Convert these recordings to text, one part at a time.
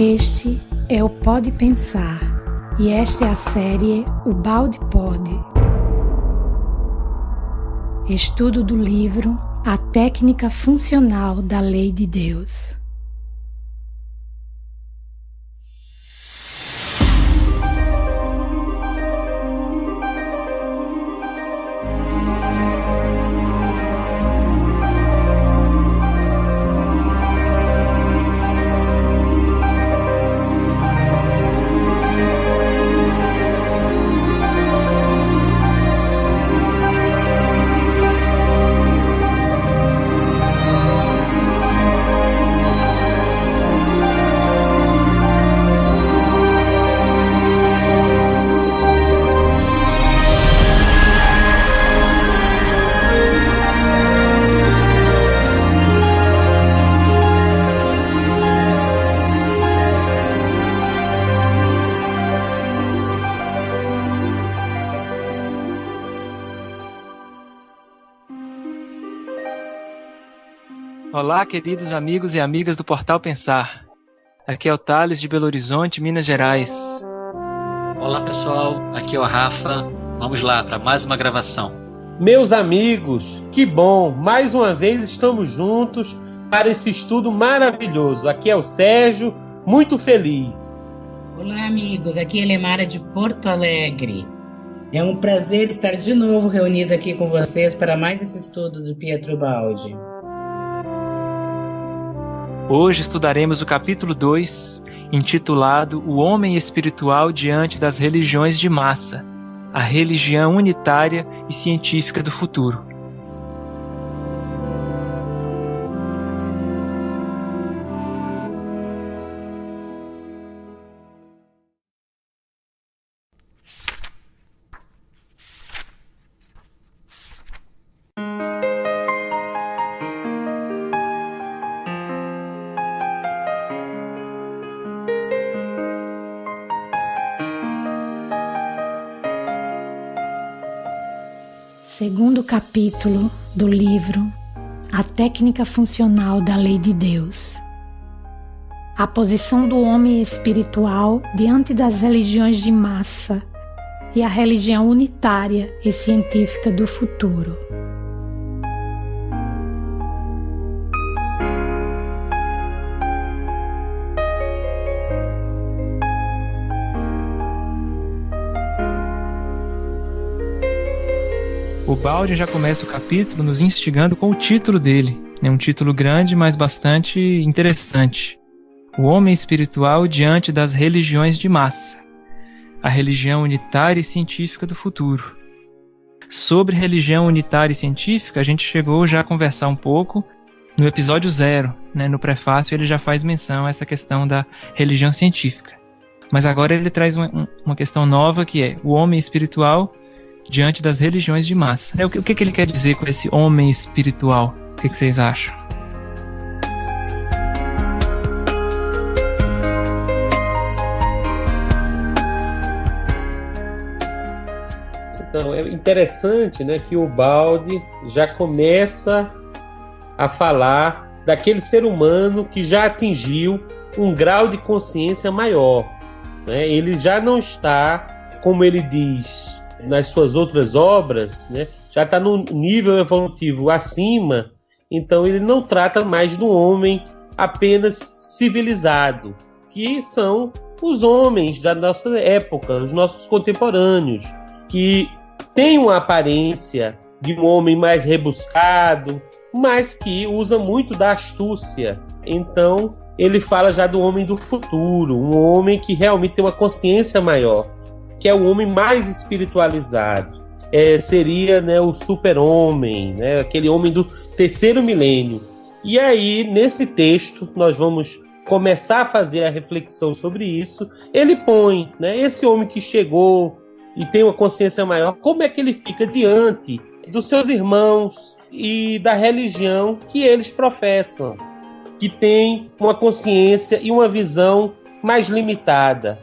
Este é o Pode Pensar e esta é a série O Balde Pode. Estudo do livro A Técnica Funcional da Lei de Deus. Olá, queridos amigos e amigas do Portal Pensar. Aqui é o Thales de Belo Horizonte, Minas Gerais. Olá, pessoal. Aqui é o Rafa. Vamos lá para mais uma gravação. Meus amigos, que bom! Mais uma vez estamos juntos para esse estudo maravilhoso. Aqui é o Sérgio, muito feliz. Olá, amigos. Aqui é Lemara de Porto Alegre. É um prazer estar de novo reunido aqui com vocês para mais esse estudo do Pietro Baldi. Hoje estudaremos o capítulo 2, intitulado O Homem Espiritual Diante das Religiões de Massa, a religião unitária e científica do futuro. Segundo capítulo do livro A Técnica Funcional da Lei de Deus. A posição do homem espiritual diante das religiões de massa e a religião unitária e científica do futuro. O Baldi já começa o capítulo nos instigando com o título dele. É um título grande, mas bastante interessante. O homem espiritual diante das religiões de massa. A religião unitária e científica do futuro. Sobre religião unitária e científica, a gente chegou já a conversar um pouco no episódio 0. No prefácio ele já faz menção a essa questão da religião científica. Mas agora ele traz uma questão nova, que é o homem espiritual diante das religiões de massa. O que ele quer dizer com esse homem espiritual? O que vocês acham? Então, é interessante, que o Baldi já começa a falar daquele ser humano que já atingiu um grau de consciência maior. Ele já não está, como ele diz nas suas outras obras, já está num nível evolutivo acima, então ele não trata mais do homem apenas civilizado, que são os homens da nossa época, os nossos contemporâneos, que têm uma aparência de um homem mais rebuscado, mas que usa muito da astúcia. Então ele fala já do homem do futuro, um homem que realmente tem uma consciência maior, que é o homem mais espiritualizado. Seria o super-homem, aquele homem do terceiro milênio. E aí, nesse texto, nós vamos começar a fazer a reflexão sobre isso. Ele põe esse homem que chegou e tem uma consciência maior, como é que ele fica diante dos seus irmãos e da religião que eles professam, que tem uma consciência e uma visão mais limitada,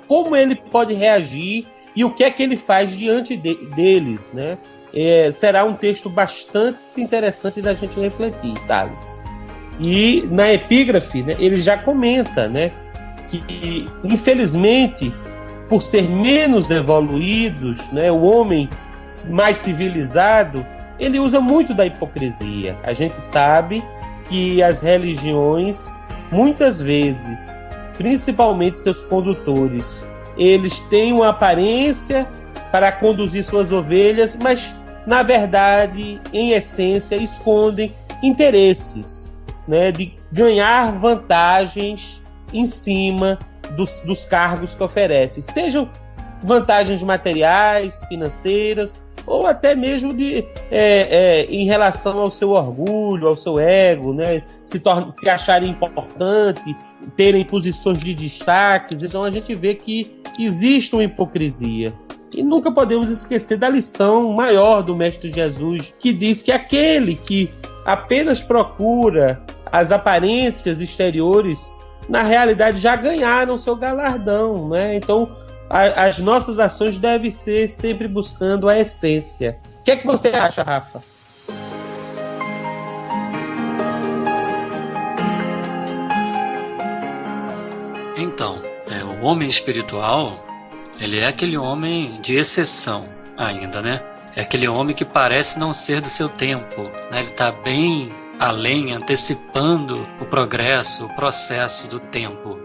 Como ele pode reagir e o que é que ele faz diante deles, Será um texto bastante interessante da gente refletir, Thales. E na epígrafe, ele já comenta, que, infelizmente, por ser menos evoluídos, né, o homem mais civilizado, ele usa muito da hipocrisia. A gente sabe que as religiões, muitas vezes, principalmente seus condutores, eles têm uma aparência para conduzir suas ovelhas, mas, na verdade, em essência, escondem interesses, né, de ganhar vantagens em cima dos cargos que oferecem, sejam vantagens materiais, financeiras, ou até mesmo em relação ao seu orgulho, ao seu ego, né? Se acharem importante, terem posições de destaques. Então a gente vê que existe uma hipocrisia. E nunca podemos esquecer da lição maior do Mestre Jesus, que diz que aquele que apenas procura as aparências exteriores, na realidade já ganharam seu galardão, né? Então, as nossas ações devem ser sempre buscando a essência. O que é que você acha, Rafa? Então, o homem espiritual, ele é aquele homem de exceção ainda, né? É aquele homem que parece não ser do seu tempo, né? Ele está bem além, antecipando o progresso, o processo do tempo.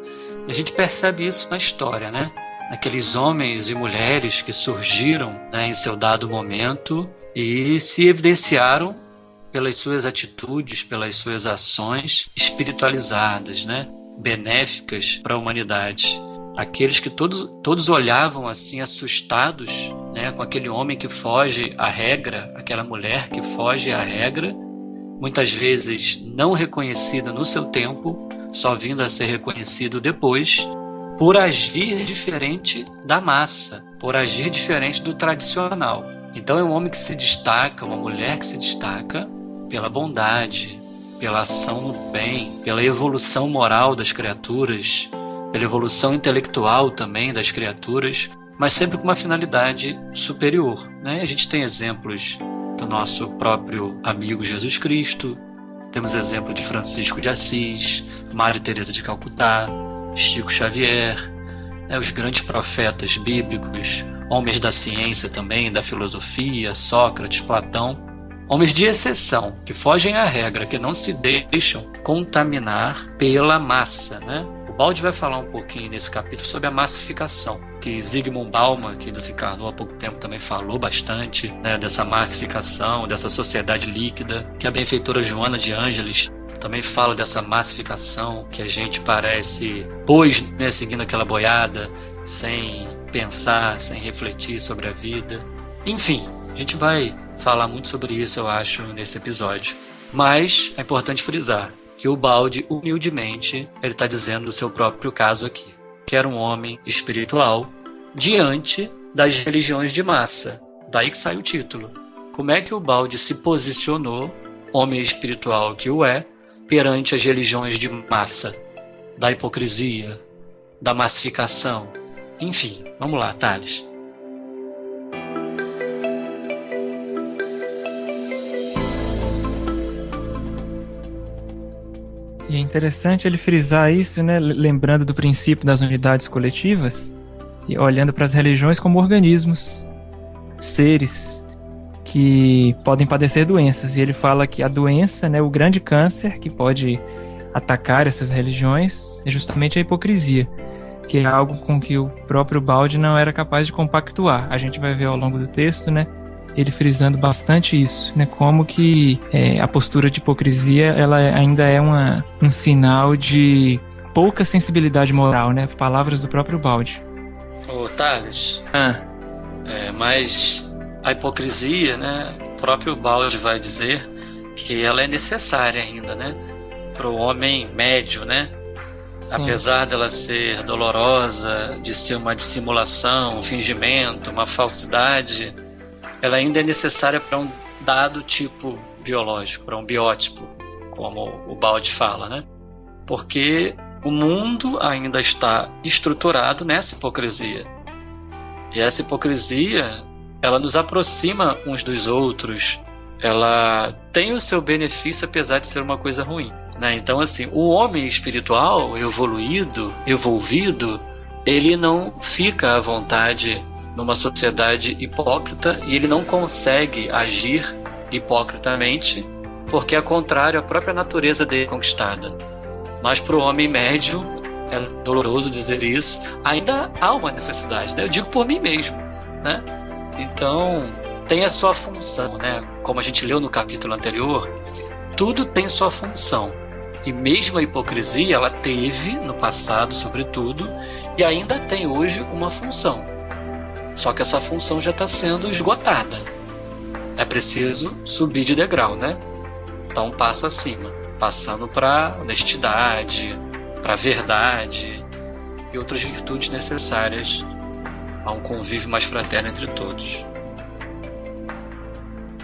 E a gente percebe isso na história, né? Aqueles homens e mulheres que surgiram, né, em seu dado momento e se evidenciaram pelas suas atitudes, pelas suas ações espiritualizadas, né? Benéficas para a humanidade. Aqueles que todos olhavam assim assustados, né, com aquele homem que foge à regra, aquela mulher que foge à regra, muitas vezes não reconhecida no seu tempo, só vindo a ser reconhecido depois, por agir diferente da massa, por agir diferente do tradicional. Então é um homem que se destaca, uma mulher que se destaca pela bondade, pela ação no bem, pela evolução moral das criaturas, pela evolução intelectual também das criaturas, mas sempre com uma finalidade superior, né? A gente tem exemplos do nosso próprio amigo Jesus Cristo, temos exemplo de Francisco de Assis, Maria Teresa de Calcutá, Chico Xavier, né, os grandes profetas bíblicos, homens da ciência também, da filosofia, Sócrates, Platão, homens de exceção, que fogem à regra, que não se deixam contaminar pela massa, né? O Baldi vai falar um pouquinho nesse capítulo sobre a massificação, que Zygmunt Bauman, que desencarnou há pouco tempo, também falou bastante, né, dessa massificação, dessa sociedade líquida, que a benfeitora Joana de Ângeles também fala dessa massificação, que a gente parece, né, seguindo aquela boiada, sem pensar, sem refletir sobre a vida. Enfim, a gente vai falar muito sobre isso, eu acho, nesse episódio. Mas é importante frisar que o Baldi, humildemente, ele está dizendo do seu próprio caso aqui, que era um homem espiritual diante das religiões de massa. Daí que sai o título. Como é que o Baldi se posicionou, homem espiritual que o é, perante as religiões de massa, da hipocrisia, da massificação? Enfim, vamos lá, Thales. E é interessante ele frisar isso, né, lembrando do princípio das unidades coletivas e olhando para as religiões como organismos, seres que podem padecer doenças. E ele fala que a doença, né, o grande câncer que pode atacar essas religiões é justamente a hipocrisia, que é algo com que o próprio Baldi não era capaz de compactuar. A gente vai ver ao longo do texto, né, ele frisando bastante isso, né, como que a postura de hipocrisia ela ainda é um sinal de pouca sensibilidade moral, né, palavras do próprio Baldi. Ô, Thales, mas a hipocrisia, né, o próprio Baldi vai dizer que ela é necessária ainda, né, para o homem médio, né? Sim. Apesar dela ser dolorosa, de ser uma dissimulação, um fingimento, uma falsidade, ela ainda é necessária para um dado tipo biológico, para um biótipo, como o Baldi fala, né? Porque o mundo ainda está estruturado nessa hipocrisia. E essa hipocrisia, ela nos aproxima uns dos outros, ela tem o seu benefício apesar de ser uma coisa ruim. né? Então, assim, o homem espiritual evolvido, ele não fica à vontade numa sociedade hipócrita e ele não consegue agir hipocritamente, porque é contrário à própria natureza dele conquistada. Mas para o homem médio, é doloroso dizer isso, ainda há uma necessidade, né? Eu digo por mim mesmo, né? Então, tem a sua função, né? Como a gente leu no capítulo anterior, tudo tem sua função. E mesmo a hipocrisia, ela teve no passado, sobretudo, e ainda tem hoje uma função. Só que essa função já está sendo esgotada. É preciso subir de degrau, né? Então, um passo acima, passando para honestidade, para a verdade e outras virtudes necessárias a um convívio mais fraterno entre todos.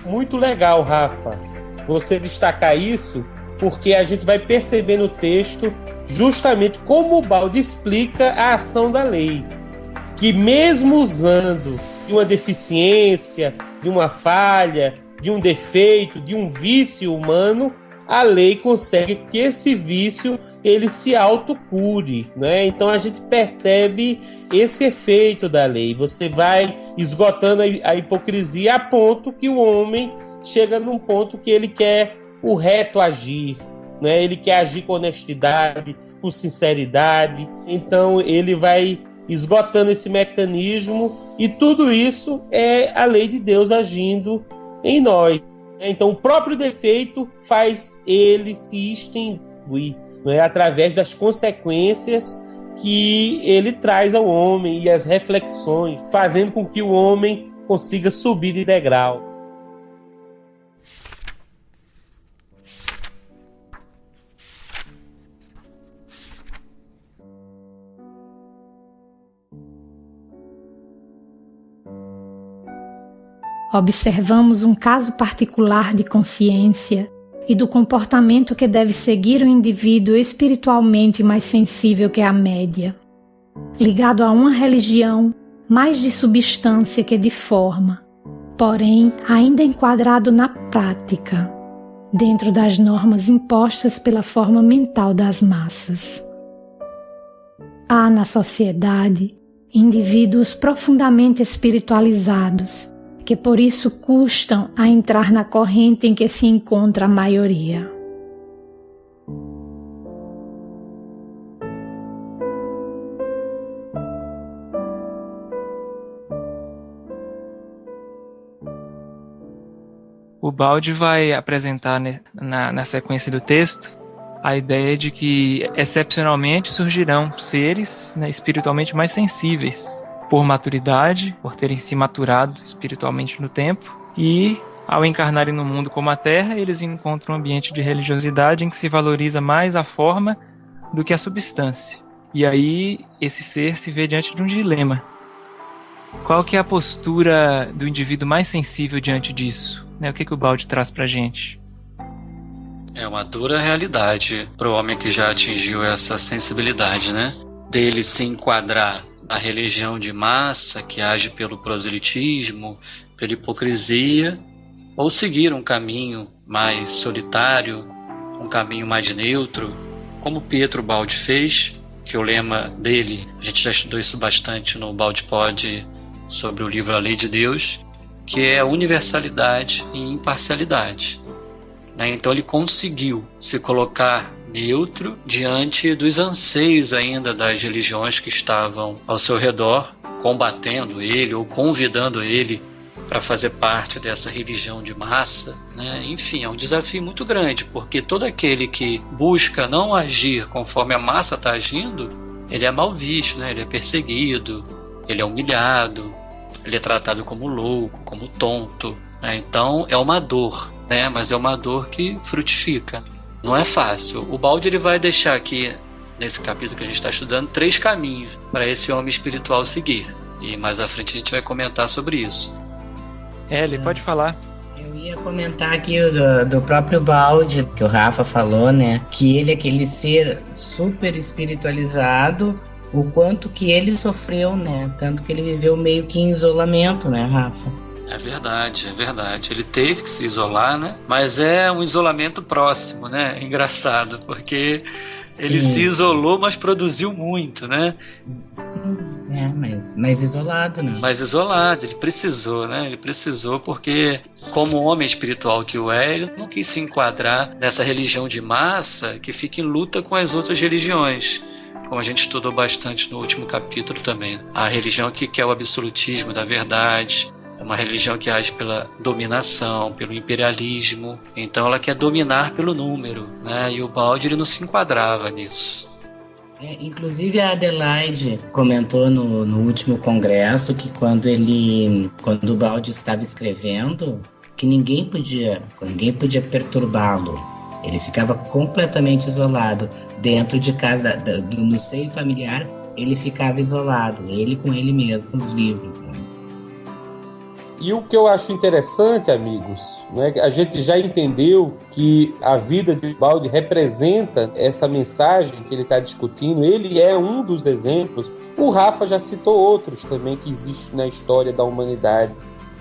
Muito legal, Rafa, você destacar isso, porque a gente vai perceber no texto justamente como o Balde explica a ação da lei. Que mesmo usando de uma deficiência, de uma falha, de um defeito, de um vício humano, a lei consegue que esse vício ele se autocure, né? Então a gente percebe esse efeito da lei. Você vai esgotando a hipocrisia a ponto que o homem chega num ponto que ele quer o reto agir, né? Ele quer agir com honestidade, com sinceridade. Então ele vai esgotando esse mecanismo e tudo isso é a lei de Deus agindo em nós. Então o próprio defeito faz ele se extinguir, né? Através das consequências que ele traz ao homem e as reflexões, fazendo com que o homem consiga subir de degrau. Observamos um caso particular de consciência e do comportamento que deve seguir o indivíduo espiritualmente mais sensível que a média, ligado a uma religião mais de substância que de forma, porém ainda enquadrado na prática, dentro das normas impostas pela forma mental das massas. Há na sociedade indivíduos profundamente espiritualizados, que por isso custam a entrar na corrente em que se encontra a maioria. O Balde vai apresentar na sequência do texto a ideia de que excepcionalmente surgirão seres, né, espiritualmente mais sensíveis, por maturidade, por terem se maturado espiritualmente no tempo, e ao encarnarem no mundo como a Terra, eles encontram um ambiente de religiosidade em que se valoriza mais a forma do que a substância. E aí esse ser se vê diante de um dilema. Qual que é a postura do indivíduo mais sensível diante disso? O que o Balde traz pra gente? É uma dura realidade para o homem que já atingiu essa sensibilidade, né? Dele se enquadrar a religião de massa que age pelo proselitismo, pela hipocrisia, ou seguir um caminho mais solitário, um caminho mais neutro, como Pietro Baldi fez, que o lema dele, a gente já estudou isso bastante no Baldi Pod sobre o livro A Lei de Deus, que é a universalidade e imparcialidade. Então ele conseguiu se colocar neutro diante dos anseios ainda das religiões que estavam ao seu redor, combatendo ele ou convidando ele para fazer parte dessa religião de massa, né? Enfim, é um desafio muito grande, porque todo aquele que busca não agir conforme a massa está agindo, ele é mal visto, né? Ele é perseguido, ele é humilhado, ele é tratado como louco, como tonto, né? Então é uma dor, né? Mas é uma dor que frutifica. Não é fácil. O Baldi ele vai deixar aqui, nesse capítulo que a gente está estudando, 3 caminhos para esse homem espiritual seguir. E mais à frente a gente vai comentar sobre isso. Ele pode falar. Eu ia comentar aqui do próprio Baldi, que o Rafa falou, né? Que ele é aquele ser super espiritualizado, o quanto que ele sofreu, né? Tanto que ele viveu meio que em isolamento, né, Rafa? É verdade, é verdade. Ele teve que se isolar, né? Mas é um isolamento próximo, né? É engraçado, porque Sim. ele se isolou, mas produziu muito, né? Sim, mas isolado, né? Mas isolado, ele precisou, né? Ele precisou porque, como homem espiritual que o é, ele não quis se enquadrar nessa religião de massa que fica em luta com as outras religiões. Como a gente estudou bastante no último capítulo também. A religião que quer o absolutismo da verdade, é uma religião que age pela dominação, pelo imperialismo. Então ela quer dominar pelo número, né? E o Balde ele não se enquadrava nisso. Inclusive a Adelaide comentou no último congresso que quando o Balde estava escrevendo, que ninguém podia perturbá-lo. Ele ficava completamente isolado. Dentro de casa, no seio familiar, ele ficava isolado. Ele com ele mesmo, com os livros, né? E o que eu acho interessante, amigos, né, a gente já entendeu que a vida de Balde representa essa mensagem que ele está discutindo. Ele é um dos exemplos. O Rafa já citou outros também que existem na história da humanidade.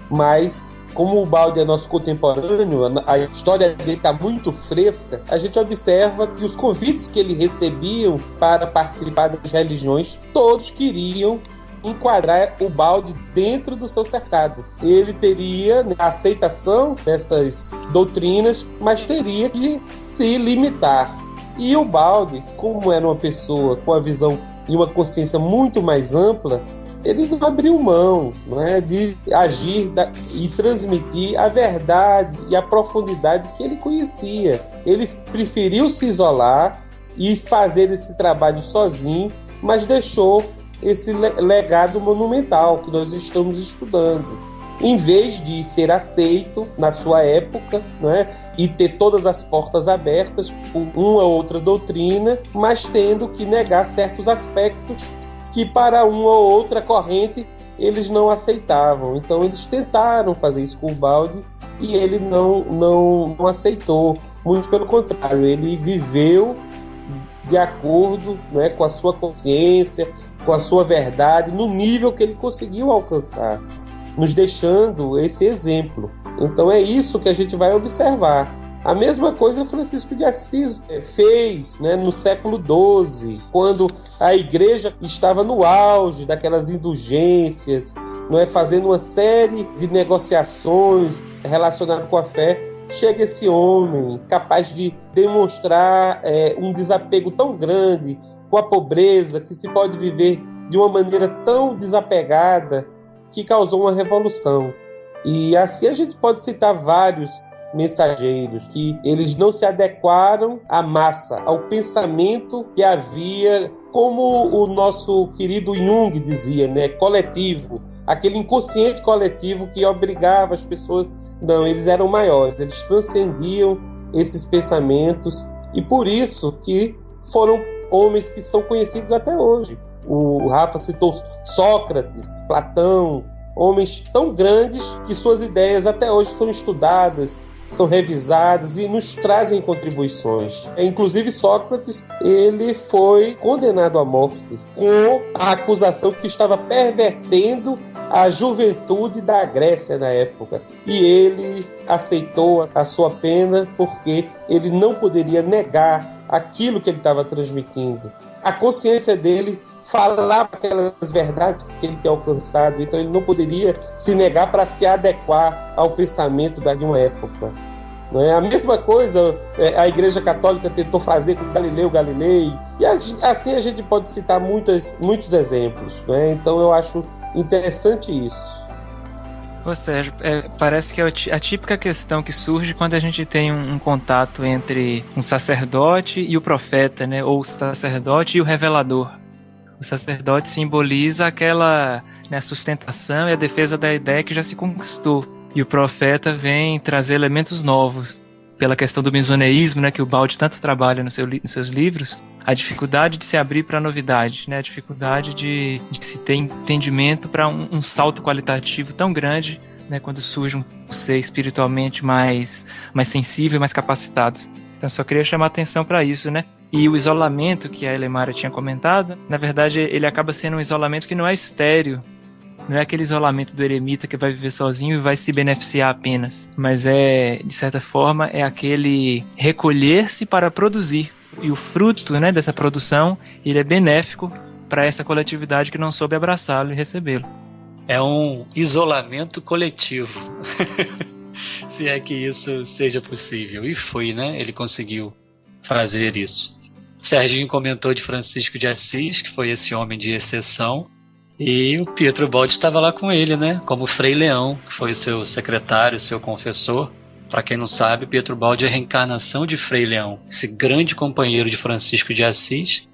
Mas, como o Balde é nosso contemporâneo, a história dele está muito fresca, a gente observa que os convites que ele recebia para participar das religiões, todos queriam enquadrar o Balde dentro do seu cercado. Ele teria a aceitação dessas doutrinas, mas teria que se limitar. E o Balde, como era uma pessoa com a visão e uma consciência muito mais ampla, ele não abriu mão, né, de agir e transmitir a verdade e a profundidade que ele conhecia. Ele preferiu se isolar e fazer esse trabalho sozinho, mas deixou esse legado monumental que nós estamos estudando. Em vez de ser aceito na sua época, né, e ter todas as portas abertas por uma ou outra doutrina, mas tendo que negar certos aspectos que para uma ou outra corrente eles não aceitavam. Então eles tentaram fazer isso com o Balde e ele não aceitou. Muito pelo contrário, ele viveu de acordo, né, com a sua consciência, com a sua verdade, no nível que ele conseguiu alcançar, nos deixando esse exemplo. Então é isso que a gente vai observar. A mesma coisa Francisco de Assis fez, né, no século XII, quando a igreja estava no auge daquelas indulgências, não é, fazendo uma série de negociações relacionadas com a fé. Chega esse homem capaz de demonstrar um desapego tão grande com a pobreza, que se pode viver de uma maneira tão desapegada, que causou uma revolução. E assim a gente pode citar vários mensageiros que eles não se adequaram à massa, ao pensamento que havia, como o nosso querido Jung dizia, né, coletivo, aquele inconsciente coletivo que obrigava as pessoas. Não, eles eram maiores, eles transcendiam esses pensamentos e por isso que foram homens que são conhecidos até hoje. O Rafa citou Sócrates, Platão, homens tão grandes que suas ideias até hoje são estudadas, são revisadas e nos trazem contribuições. Inclusive Sócrates, ele foi condenado à morte com a acusação que estava pervertendo a juventude da Grécia na época. E ele aceitou a sua pena porque ele não poderia negar aquilo que ele estava transmitindo. A consciência dele falava aquelas verdades que ele tinha alcançado, então ele não poderia se negar para se adequar ao pensamento de uma época. Não é? A mesma coisa a Igreja Católica tentou fazer com Galileu Galilei, e assim a gente pode citar muitos exemplos. Não é? Então eu acho interessante isso. Ou seja, parece que é a típica questão que surge quando a gente tem um contato entre um sacerdote e o profeta, né? Ou o sacerdote e o revelador. O sacerdote simboliza aquela, né, sustentação e a defesa da ideia que já se conquistou. E o profeta vem trazer elementos novos. Pela questão do misoneísmo, né, que o Balde tanto trabalha nos seus livros, a dificuldade de se abrir para a novidade, né, a dificuldade de se ter entendimento para um salto qualitativo tão grande, né, quando surge um ser espiritualmente mais sensível e mais capacitado. Então, só queria chamar a atenção para isso, né? E o isolamento que a Elemara tinha comentado, na verdade, ele acaba sendo um isolamento que não é estéril, Não é aquele isolamento do eremita que vai viver sozinho e vai se beneficiar apenas. Mas de certa forma, é aquele recolher-se para produzir. E o fruto, né, dessa produção, ele é benéfico para essa coletividade que não soube abraçá-lo e recebê-lo. É um isolamento coletivo. Se é que isso seja possível. E foi, né? Ele conseguiu fazer isso. O Serginho comentou de Francisco de Assis, que foi esse homem de exceção. E o Pietro Baldi estava lá com ele, né? Como Frei Leão, que foi o seu secretário, seu confessor. Para quem não sabe, Pietro Baldi é a reencarnação de Frei Leão, esse grande companheiro de Francisco de Assis.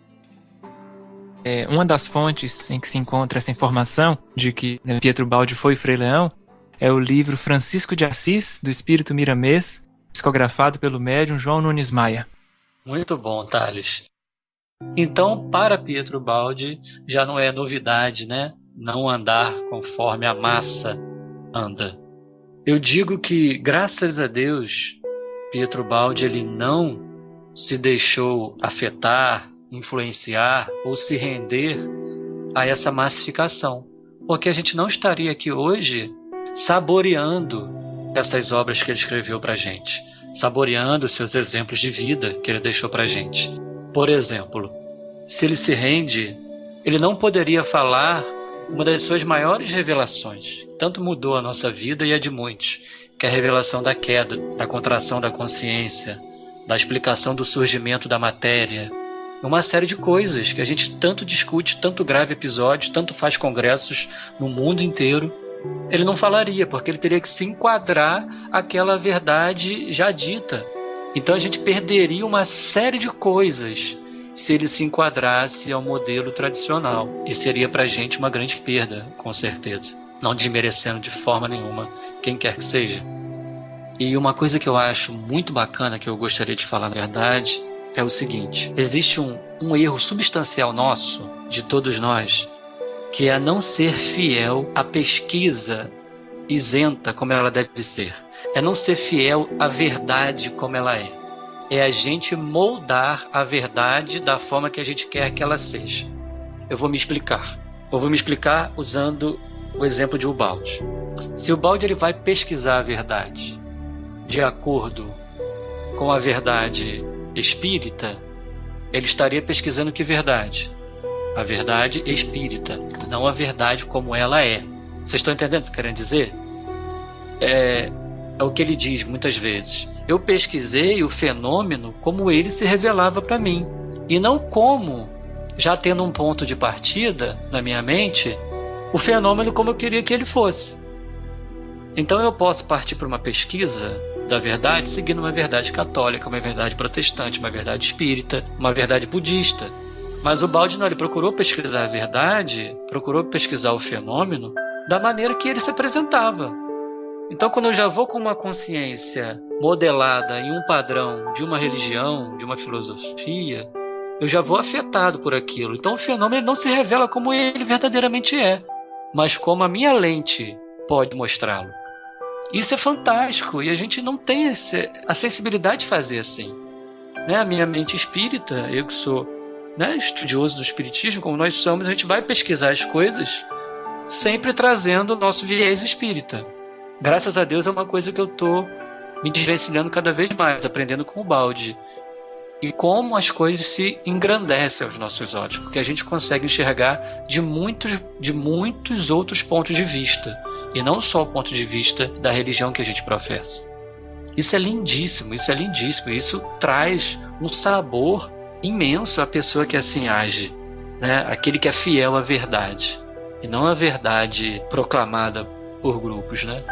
Uma das fontes em que se encontra essa informação de que Pietro Baldi foi Frei Leão é o livro Francisco de Assis, do Espírito Miramês, psicografado pelo médium João Nunes Maia. Muito bom, Thales. Então, para Pietro Baldi, já não é novidade, né? Não andar conforme a massa anda. Eu digo que, graças a Deus, Pietro Baldi ele não se deixou afetar, influenciar ou se render a essa massificação. Porque a gente não estaria aqui hoje saboreando essas obras que ele escreveu para a gente, saboreando seus exemplos de vida que ele deixou para a gente. Por exemplo, se ele se rende, ele não poderia falar uma das suas maiores revelações, que tanto mudou a nossa vida e a de muitos, que é a revelação da queda, da contração da consciência, da explicação do surgimento da matéria, uma série de coisas que a gente tanto discute, tanto grava episódios, tanto faz congressos no mundo inteiro. Ele não falaria, porque ele teria que se enquadrar àquela verdade já dita. Então a gente perderia uma série de coisas se ele se enquadrasse ao modelo tradicional. E seria pra gente uma grande perda, com certeza. Não desmerecendo de forma nenhuma quem quer que seja. E uma coisa que eu acho muito bacana, que eu gostaria de falar na verdade, é o seguinte: existe um erro substancial nosso, de todos nós, que é não ser fiel à pesquisa isenta como ela deve ser. É não ser fiel à verdade como ela é. É a gente moldar a verdade da forma que a gente quer que ela seja. Eu vou me explicar. Eu vou me explicar usando o exemplo de Ubaldi. Se o Baldi ele vai pesquisar a verdade de acordo com a verdade espírita, ele estaria pesquisando que verdade? A verdade espírita, não a verdade como ela é. Vocês estão entendendo o que eu quero dizer? É o que ele diz muitas vezes. Eu pesquisei o fenômeno como ele se revelava para mim, e não como, já tendo um ponto de partida na minha mente, o fenômeno como eu queria que ele fosse. Então eu posso partir para uma pesquisa da verdade seguindo uma verdade católica, uma verdade protestante, uma verdade espírita, uma verdade budista. Mas o Baldi não, ele procurou pesquisar a verdade, procurou pesquisar o fenômeno da maneira que ele se apresentava. Então, quando eu já vou com uma consciência modelada em um padrão de uma religião, de uma filosofia, eu já vou afetado por aquilo. Então, o fenômeno não se revela como ele verdadeiramente é, mas como a minha lente pode mostrá-lo. Isso é fantástico, e a gente não tem a sensibilidade de fazer assim. Né? A minha mente espírita, eu que sou estudioso do espiritismo, como nós somos, a gente vai pesquisar as coisas sempre trazendo o nosso viés espírita. Graças a Deus é uma coisa que eu estou me desvencilhando cada vez mais, aprendendo com o Baldi. E como as coisas se engrandecem aos nossos olhos, porque a gente consegue enxergar de muitos outros pontos de vista, e não só o ponto de vista da religião que a gente professa. Isso é lindíssimo, isso traz um sabor imenso à pessoa que assim age, né? Aquele que é fiel à verdade, e não à verdade proclamada por grupos, né?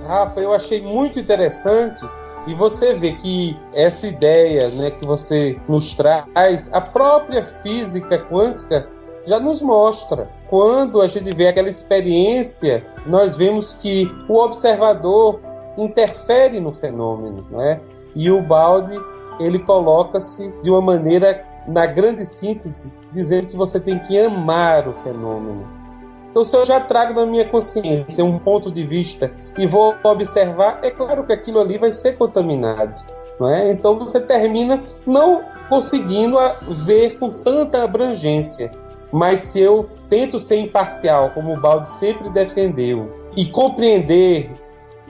Rafa, eu achei muito interessante, e você vê que essa ideia, né, que você nos traz, a própria física quântica já nos mostra. Quando a gente vê aquela experiência, nós vemos que o observador interfere no fenômeno, né? E o Baldi, ele coloca-se de uma maneira, na grande síntese, dizendo que você tem que amar o fenômeno. Então, se eu já trago na minha consciência um ponto de vista e vou observar, é claro que aquilo ali vai ser contaminado, não é? Então, você termina não conseguindo ver com tanta abrangência. Mas se eu tento ser imparcial, como o Baldi sempre defendeu, e compreender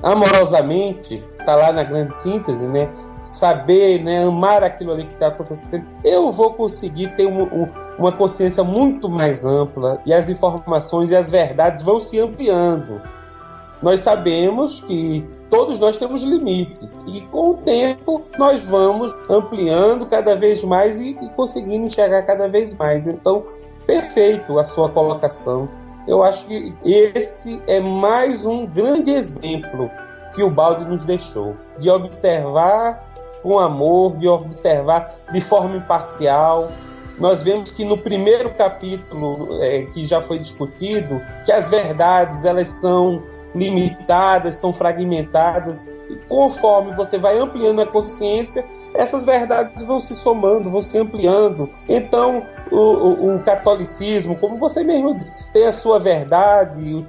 amorosamente, está lá na grande síntese, né? Saber, né, amar aquilo ali que está acontecendo, eu vou conseguir ter uma consciência muito mais ampla, e as informações e as verdades vão se ampliando. Nós sabemos que todos nós temos limites, e com o tempo nós vamos ampliando cada vez mais e conseguindo enxergar cada vez mais. Então, perfeito a sua colocação. Eu acho que esse é mais um grande exemplo que o Baldi nos deixou, de observar com amor, de observar de forma imparcial. Nós vemos que no primeiro capítulo que já foi discutido, que as verdades elas são limitadas, são fragmentadas, e conforme você vai ampliando a consciência, essas verdades vão se somando, vão se ampliando. Então, o catolicismo, como você mesmo disse, tem a sua verdade,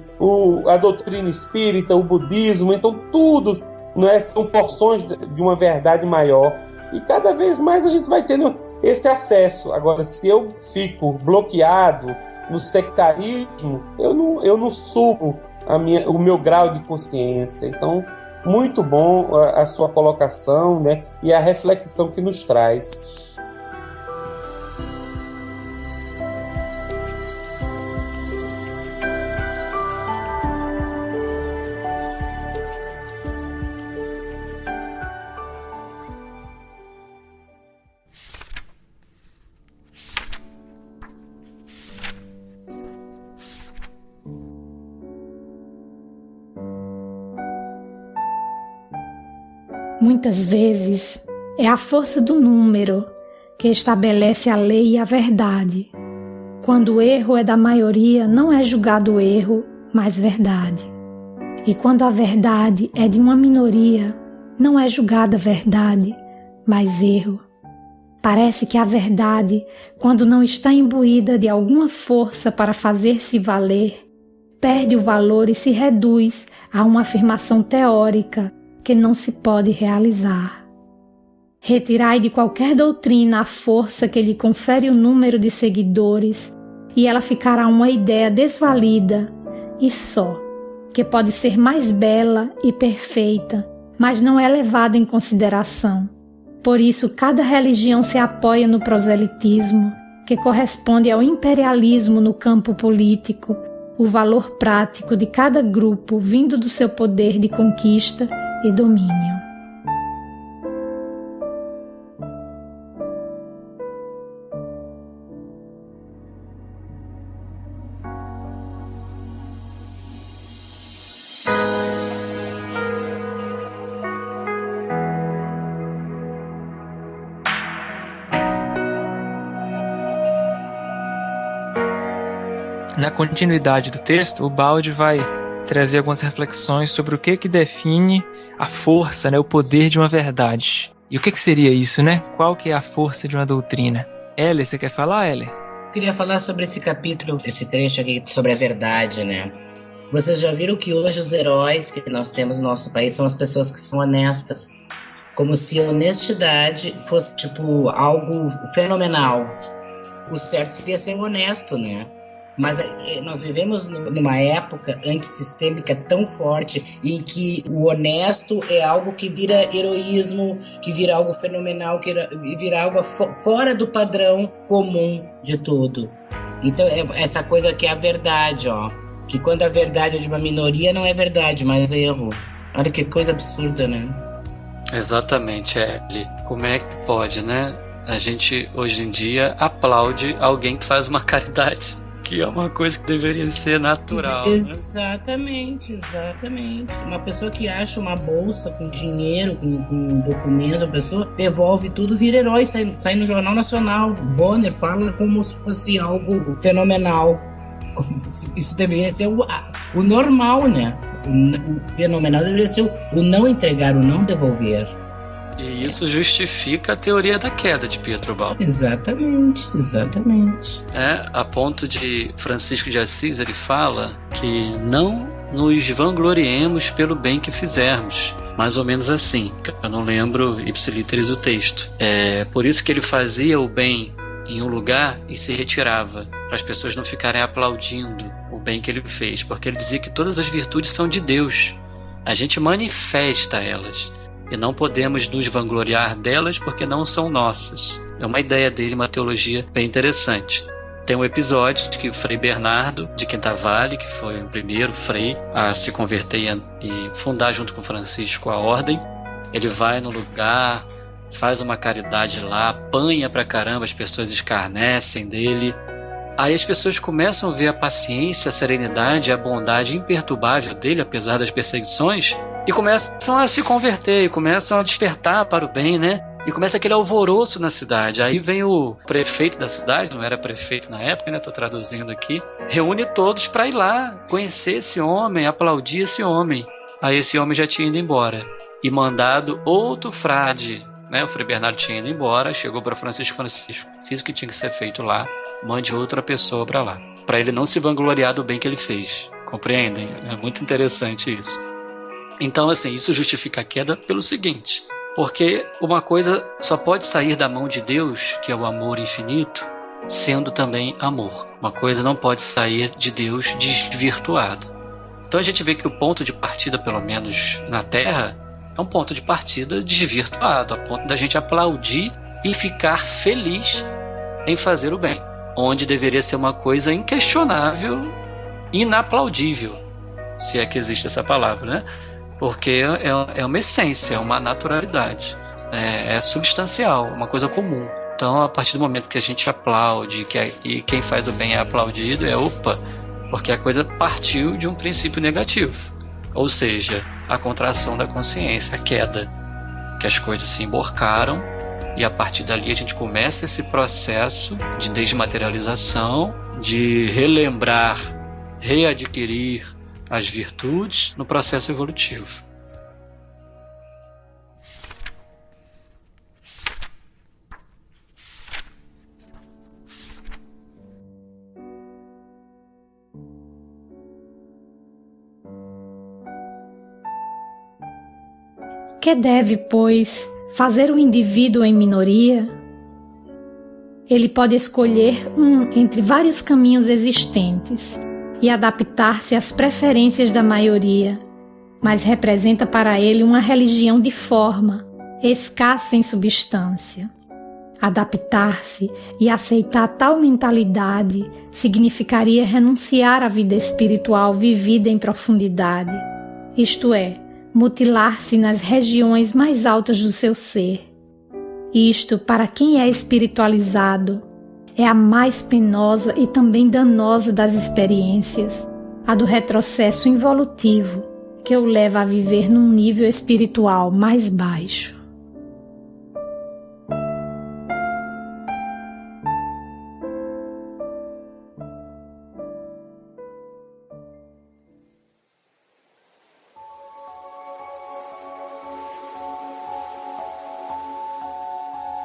a doutrina espírita, o budismo, então tudo, não é, são porções de uma verdade maior. E cada vez mais a gente vai tendo esse acesso. Agora, se eu fico bloqueado no sectarismo, eu não subo o meu grau de consciência. Então, muito bom a sua colocação, né? E a reflexão que nos traz. Muitas vezes é a força do número que estabelece a lei e a verdade. Quando o erro é da maioria, não é julgado erro, mas verdade. E quando a verdade é de uma minoria, não é julgada verdade, mas erro. Parece que a verdade, quando não está imbuída de alguma força para fazer-se valer, perde o valor e se reduz a uma afirmação teórica que não se pode realizar. Retirai de qualquer doutrina a força que lhe confere o número de seguidores e ela ficará uma ideia desvalida e só, que pode ser mais bela e perfeita, mas não é levada em consideração. Por isso, cada religião se apoia no proselitismo, que corresponde ao imperialismo no campo político, o valor prático de cada grupo vindo do seu poder de conquista e domínio. Na continuidade do texto, o Baldi vai trazer algumas reflexões sobre o que define a força, né, o poder de uma verdade. E o que seria isso, né? Qual que é a força de uma doutrina? Ellie, você quer falar, Ellie? Eu queria falar sobre esse capítulo, esse trecho aqui, sobre a verdade, né? Vocês já viram que hoje os heróis que nós temos no nosso país são as pessoas que são honestas. Como se a honestidade fosse, tipo, algo fenomenal. O certo seria ser honesto, né? Mas nós vivemos numa época antissistêmica tão forte em que o honesto é algo que vira heroísmo, que vira algo fenomenal, que vira algo fora do padrão comum de tudo. Então, essa coisa que é a verdade, ó. Que quando a verdade é de uma minoria, não é verdade, mas é erro. Olha que coisa absurda, né? Exatamente, Ellie. Como é que pode, né? A gente, hoje em dia, aplaude alguém que faz uma caridade, que é uma coisa que deveria ser natural. Exatamente, né? Exatamente. Uma pessoa que acha uma bolsa com dinheiro, com documentos, a pessoa devolve tudo, vira herói, sai no Jornal Nacional. Bonner fala como se fosse algo fenomenal. Isso deveria ser o normal, né? O fenomenal deveria ser o não entregar, o não devolver. E isso justifica a teoria da queda de Pietro Baldi. Exatamente. A ponto de Francisco de Assis, ele fala que não nos vangloriemos pelo bem que fizermos. Mais ou menos assim, eu não lembro ipsiliteris o texto. É por isso que ele fazia o bem em um lugar e se retirava, para as pessoas não ficarem aplaudindo o bem que ele fez, porque ele dizia que todas as virtudes são de Deus. A gente manifesta elas e não podemos nos vangloriar delas porque não são nossas. É uma ideia dele, uma teologia bem interessante. Tem um episódio que o Frei Bernardo de Quintavalle, que foi o primeiro frei a se converter e fundar junto com Francisco a ordem, ele vai no lugar, faz uma caridade lá, apanha pra caramba, as pessoas escarnecem dele. Aí as pessoas começam a ver a paciência, a serenidade, a bondade imperturbável dele, apesar das perseguições, e começam a se converter, e começam a despertar para o bem, né? E começa aquele alvoroço na cidade. Aí vem o prefeito da cidade, não era prefeito na época, né? Estou traduzindo aqui. Reúne todos para ir lá, conhecer esse homem, aplaudir esse homem. Aí esse homem já tinha ido embora. E mandado outro frade, né? O Frei Bernardo tinha ido embora, chegou para Francisco, fiz o que tinha que ser feito lá, mande outra pessoa para lá. Para ele não se vangloriar do bem que ele fez. Compreendem? É muito interessante isso. Então, assim, isso justifica a queda pelo seguinte... Porque uma coisa só pode sair da mão de Deus, que é o amor infinito, sendo também amor. Uma coisa não pode sair de Deus desvirtuada. Então a gente vê que o ponto de partida, pelo menos na Terra, é um ponto de partida desvirtuado, a ponto da gente aplaudir e ficar feliz em fazer o bem. Onde deveria ser uma coisa inquestionável, inaplaudível, se é que existe essa palavra, né? Porque é uma essência, é uma naturalidade, é substancial, uma coisa comum. Então, a partir do momento que a gente aplaude e quem faz o bem é aplaudido, opa, porque a coisa partiu de um princípio negativo. Ou seja, a contração da consciência, a queda, que as coisas se emborcaram e a partir dali a gente começa esse processo de desmaterialização, de relembrar, readquirir as virtudes no processo evolutivo. Que deve, pois, fazer o indivíduo em minoria? Ele pode escolher um entre vários caminhos existentes e adaptar-se às preferências da maioria, mas representa para ele uma religião de forma, escassa em substância. Adaptar-se e aceitar tal mentalidade significaria renunciar à vida espiritual vivida em profundidade, isto é, mutilar-se nas regiões mais altas do seu ser. Isto, para quem é espiritualizado, é a mais penosa e também danosa das experiências, a do retrocesso involutivo, que o leva a viver num nível espiritual mais baixo.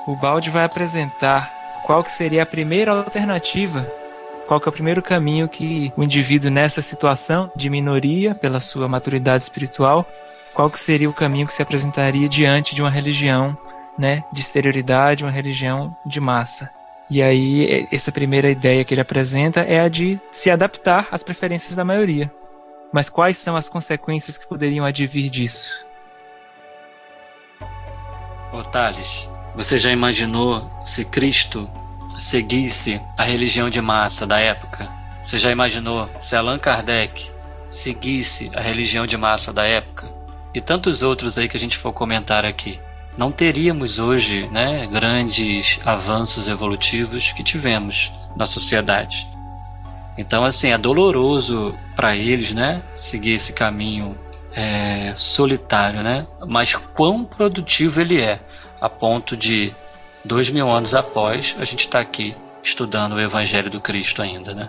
O Baldi vai apresentar qual que seria a primeira alternativa, qual que é o primeiro caminho que o indivíduo nessa situação de minoria, pela sua maturidade espiritual, qual que seria o caminho que se apresentaria diante de uma religião, né, de exterioridade, uma religião de massa. E aí, essa primeira ideia que ele apresenta é a de se adaptar às preferências da maioria. Mas quais são as consequências que poderiam advir disso? Ô Thales, você já imaginou se Cristo seguisse a religião de massa da época? Você já imaginou se Allan Kardec seguisse a religião de massa da época? E tantos outros aí que a gente for comentar aqui. Não teríamos hoje, né, grandes avanços evolutivos que tivemos na sociedade. Então, assim, é doloroso para eles, né, seguir esse caminho solitário, né? Mas quão produtivo ele é, a ponto de 2000 anos após a gente estar aqui estudando o Evangelho do Cristo ainda, né?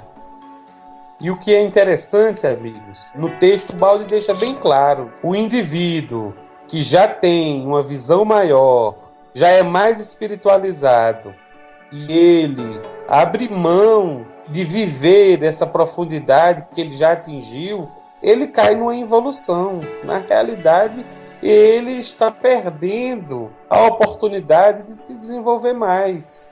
E o que é interessante, amigos, no texto Baldi deixa bem claro, o indivíduo que já tem uma visão maior, já é mais espiritualizado, e ele abre mão de viver essa profundidade que ele já atingiu, ele cai numa involução. Na realidade, ele está perdendo a oportunidade de se desenvolver mais.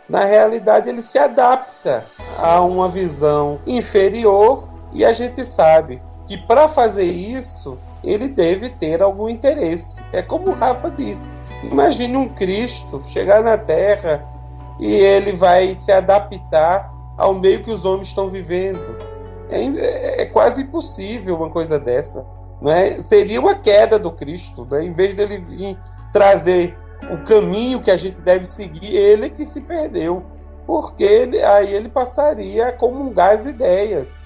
Na realidade, ele se adapta a uma visão inferior, e a gente sabe que para fazer isso, ele deve ter algum interesse. É como o Rafa disse, imagine um Cristo chegar na Terra e ele vai se adaptar ao meio que os homens estão vivendo. É quase impossível uma coisa dessa, não é? Seria uma queda do Cristo, né? Em vez dele vir trazer o caminho que a gente deve seguir, ele que se perdeu, porque aí ele passaria a comungar as ideias.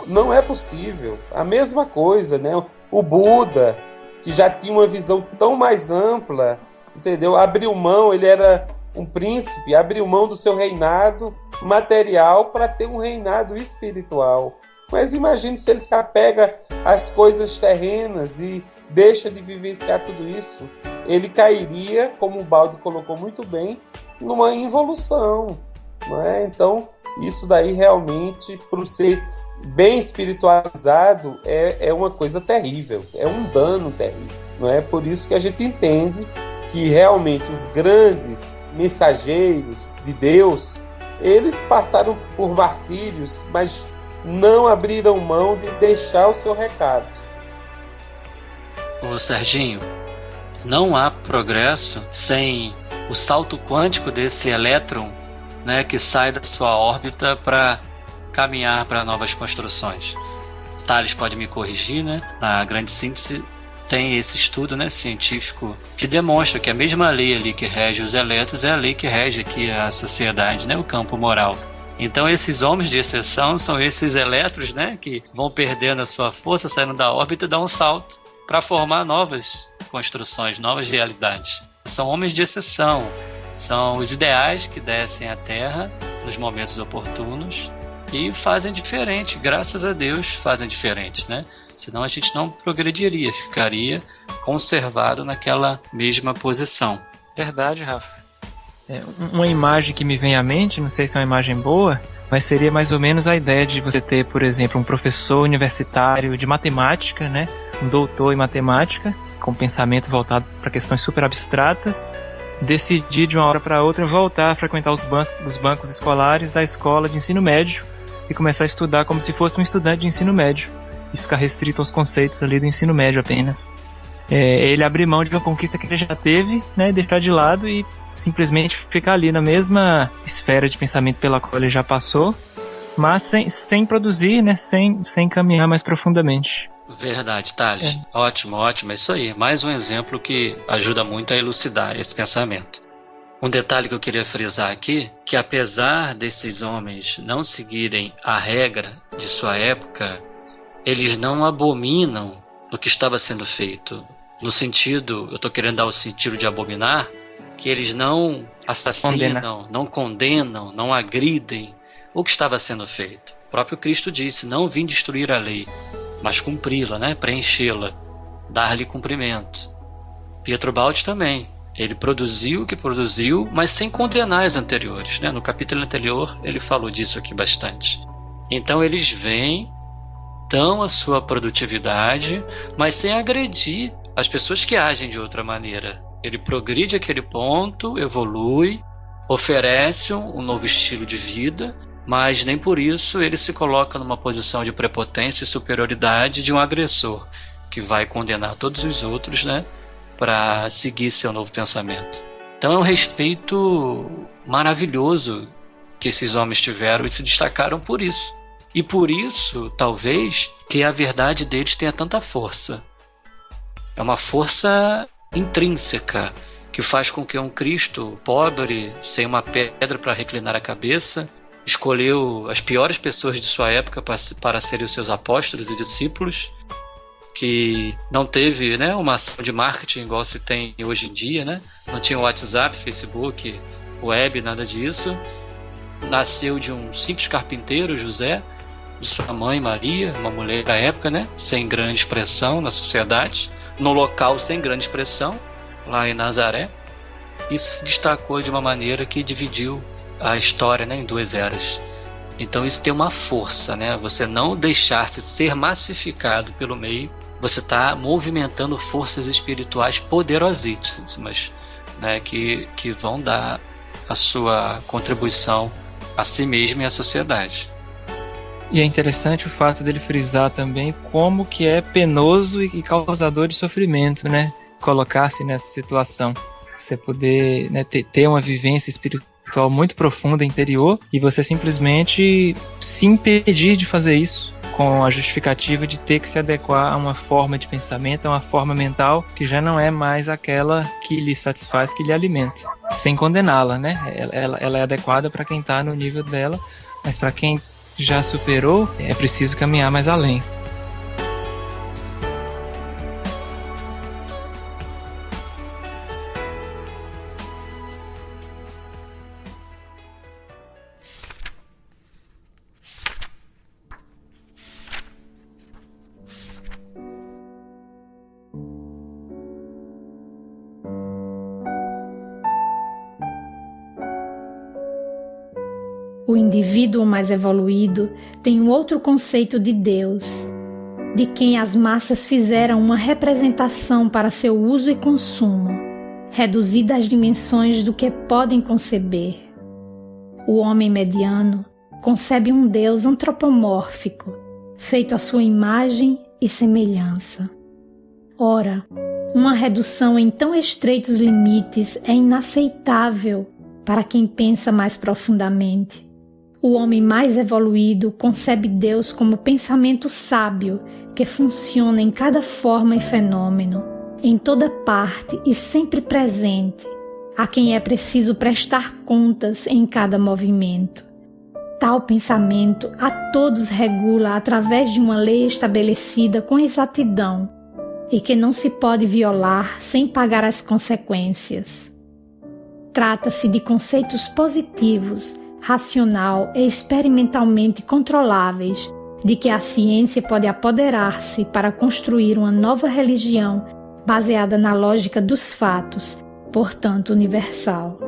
Não é possível. A mesma coisa, né? O Buda, que já tinha uma visão tão mais ampla, entendeu? Abriu mão, ele era um príncipe, abriu mão do seu reinado material para ter um reinado espiritual. Mas imagine se ele se apega às coisas terrenas e deixa de vivenciar tudo isso. Ele cairia, como o Baldi colocou muito bem, numa involução, não é? Então, isso daí realmente, para o ser bem espiritualizado, é uma coisa terrível, é um dano terrível, não é? Por isso que a gente entende que realmente os grandes mensageiros de Deus, eles passaram por martírios, mas não abriram mão de deixar o seu recado. Ô Serginho, não há progresso sem o salto quântico desse elétron, né, que sai da sua órbita para caminhar para novas construções. Tales pode me corrigir, né? Na grande síntese tem esse estudo, né, científico que demonstra que a mesma lei ali que rege os elétrons é a lei que rege aqui a sociedade, né, o campo moral. Então esses homens de exceção são esses elétrons, né, que vão perdendo a sua força, saindo da órbita e dão um salto para formar novas construções, novas realidades. São homens de exceção, são os ideais que descem à Terra nos momentos oportunos e fazem diferente, graças a Deus fazem diferente, né? Senão a gente não progrediria, ficaria conservado naquela mesma posição. Verdade, Rafa. Uma imagem que me vem à mente, não sei se é uma imagem boa, mas seria mais ou menos a ideia de você ter, por exemplo, um professor universitário de matemática, né? Um doutor em matemática, com pensamento voltado para questões super abstratas, decidir de uma hora para outra voltar a frequentar os bancos escolares da escola de ensino médio e começar a estudar como se fosse um estudante de ensino médio e ficar restrito aos conceitos ali do ensino médio apenas. Ele abrir mão de uma conquista que ele já teve, né, deixar de lado e simplesmente ficar ali na mesma esfera de pensamento pela qual ele já passou, mas sem produzir, né, sem caminhar mais profundamente. Verdade, Thales. Ótimo, é isso aí. Mais um exemplo que ajuda muito a elucidar esse pensamento. Um detalhe que eu queria frisar aqui, que apesar desses homens não seguirem a regra de sua época, eles não abominam o que estava sendo feito. No sentido, eu estou querendo dar o sentido de abominar, que eles não assassinam, não condenam, não agridem o que estava sendo feito. O próprio Cristo disse, não vim destruir a lei, mas cumpri-la, né? Preenchê-la, dar-lhe cumprimento. Pietro Baldi também. Ele produziu o que produziu, mas sem condenar as anteriores, né? No capítulo anterior ele falou disso aqui bastante. Então eles vêm, dão a sua produtividade, mas sem agredir as pessoas que agem de outra maneira. Ele progride aquele ponto, evolui, oferece um novo estilo de vida, mas nem por isso ele se coloca numa posição de prepotência e superioridade de um agressor, que vai condenar todos os outros, né, para seguir seu novo pensamento. Então é um respeito maravilhoso que esses homens tiveram e se destacaram por isso. E por isso, talvez, que a verdade deles tenha tanta força. É uma força intrínseca que faz com que um Cristo pobre, sem uma pedra para reclinar a cabeça, escolheu as piores pessoas de sua época para serem os seus apóstolos e discípulos, que não teve, né, uma ação de marketing igual se tem hoje em dia, né? Não tinha WhatsApp, Facebook, web, nada disso. Nasceu de um simples carpinteiro, José, de sua mãe Maria, uma mulher da época, né, sem grande expressão na sociedade, num local sem grande expressão, lá em Nazaré. Isso se destacou de uma maneira que dividiu a história, né, em duas eras. Então isso tem uma força, né? Você não deixar-se ser massificado pelo meio, você está movimentando forças espirituais poderosíssimas, né, que vão dar a sua contribuição a si mesmo e à sociedade. E é interessante o fato dele frisar também como que é penoso e causador de sofrimento, né? Colocar-se nessa situação. Você poder, né, ter uma vivência espiritual muito profunda, interior, e você simplesmente se impedir de fazer isso com a justificativa de ter que se adequar a uma forma de pensamento, a uma forma mental que já não é mais aquela que lhe satisfaz, que lhe alimenta. Sem condená-la, né? Ela é adequada para quem está no nível dela, mas para quem já superou, é preciso caminhar mais além. O indivíduo mais evoluído tem um outro conceito de Deus, de quem as massas fizeram uma representação para seu uso e consumo, reduzida às dimensões do que podem conceber. O homem mediano concebe um Deus antropomórfico, feito à sua imagem e semelhança. Ora, uma redução em tão estreitos limites é inaceitável para quem pensa mais profundamente. O homem mais evoluído concebe Deus como pensamento sábio que funciona em cada forma e fenômeno, em toda parte e sempre presente, a quem é preciso prestar contas em cada movimento. Tal pensamento a todos regula através de uma lei estabelecida com exatidão e que não se pode violar sem pagar as consequências. Trata-se de conceitos positivos, racional e experimentalmente controláveis, de que a ciência pode apoderar-se para construir uma nova religião baseada na lógica dos fatos, portanto universal.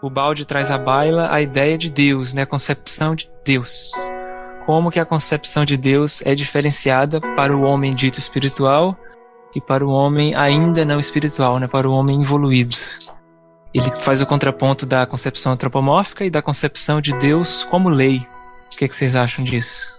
O Baldi traz à baila a ideia de Deus, né? A concepção de Deus. Como que a concepção de Deus é diferenciada para o homem dito espiritual e para o homem ainda não espiritual, né? Para o homem evoluído. Ele faz o contraponto da concepção antropomórfica e da concepção de Deus como lei. O que vocês acham disso?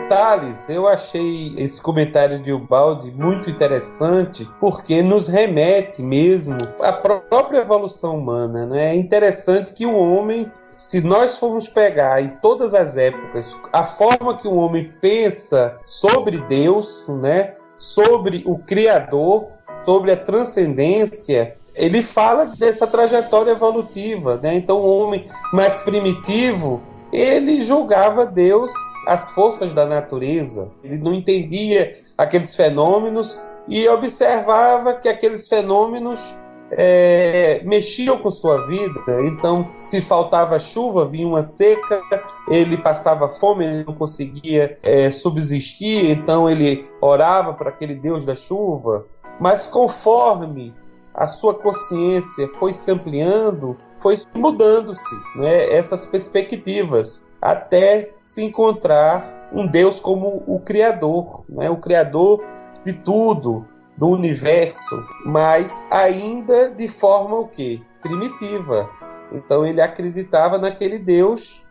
Thales, eu achei esse comentário de Ubaldi muito interessante, porque nos remete mesmo à própria evolução humana, né? É interessante que o homem, se nós formos pegar em todas as épocas, a forma que o homem pensa sobre Deus, né? Sobre o Criador, sobre a transcendência, ele fala dessa trajetória evolutiva, né? Então o homem mais primitivo, ele julgava Deus as forças da natureza. Ele não entendia aqueles fenômenos e observava que aqueles fenômenos mexiam com sua vida. Então, se faltava chuva, vinha uma seca, ele passava fome, ele não conseguia subsistir, então ele orava para aquele Deus da chuva. Mas conforme a sua consciência foi se ampliando, foi mudando-se, né, essas perspectivas, até se encontrar um Deus como o Criador, né? O Criador de tudo, do universo, mas ainda de forma o quê? Primitiva. Então ele acreditava naquele Deus